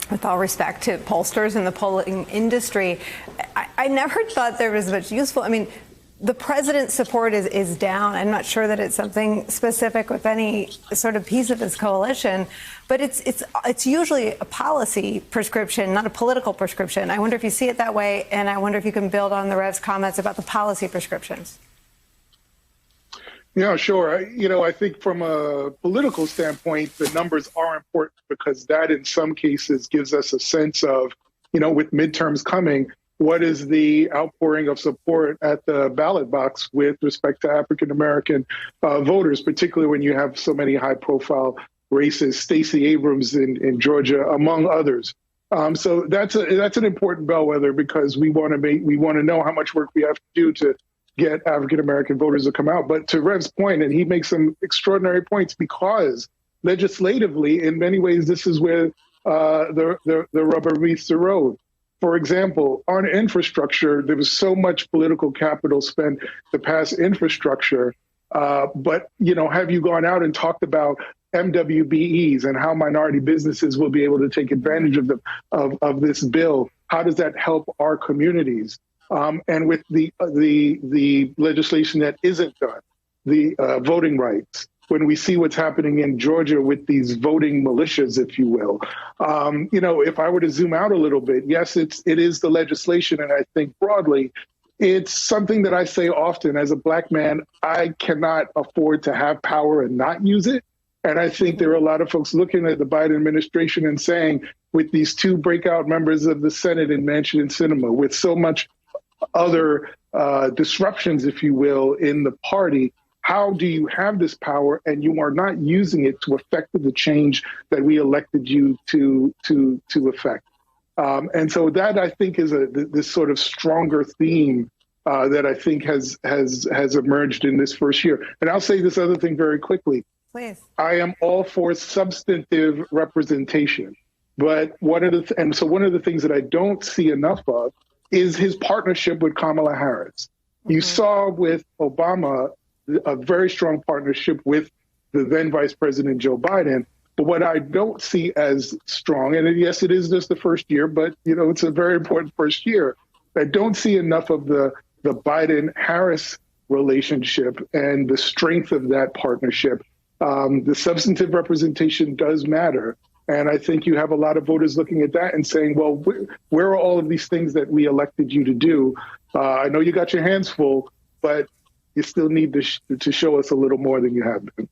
with all respect to pollsters and the polling industry, I never thought there was much useful. I mean, the president's support is down. I'm not sure that it's something specific with any sort of piece of his coalition, but it's usually a policy prescription, not a political prescription. I wonder if you see it that way, and I wonder if you can build on the Rev's comments about the policy prescriptions. Yeah, sure. I think from a political standpoint, the numbers are important because that in some cases gives us a sense of, with midterms coming, what is the outpouring of support at the ballot box with respect to African-American voters, particularly when you have so many high-profile races, Stacey Abrams in Georgia, among others. So that's an important bellwether because we want to know how much work we have to do to get African-American voters to come out. But to Rev's point, and he makes some extraordinary points because legislatively, in many ways, this is where the rubber meets the road. For example, on infrastructure, there was so much political capital spent to pass infrastructure. But, have you gone out and talked about MWBEs and how minority businesses will be able to take advantage of this bill? How does that help our communities? And with the legislation that isn't done, the voting rights, when we see what's happening in Georgia with these voting militias, if you will, if I were to zoom out a little bit, yes, it is the legislation. And I think broadly, it's something that I say often as a Black man, I cannot afford to have power and not use it. And I think there are a lot of folks looking at the Biden administration and saying, with these two breakout members of the Senate in Manchin and Sinema, with so much other disruptions, if you will, in the party, how do you have this power and you are not using it to effect the change that we elected you to effect? And so that, I think, is this sort of stronger theme that I think has emerged in this first year. And I'll say this other thing very quickly. Please. I am all for substantive representation. But one of the things that I don't see enough of is his partnership with Kamala Harris. Mm-hmm. You saw with Obama a very strong partnership with the then Vice President Joe Biden. But what I don't see as strong, and yes, it is just the first year, but it's a very important first year. I don't see enough of the Biden-Harris relationship and the strength of that partnership. The substantive representation does matter. And I think you have a lot of voters looking at that and saying, well, where are all of these things that we elected you to do? I know you got your hands full, but you still need to show us a little more than you have been.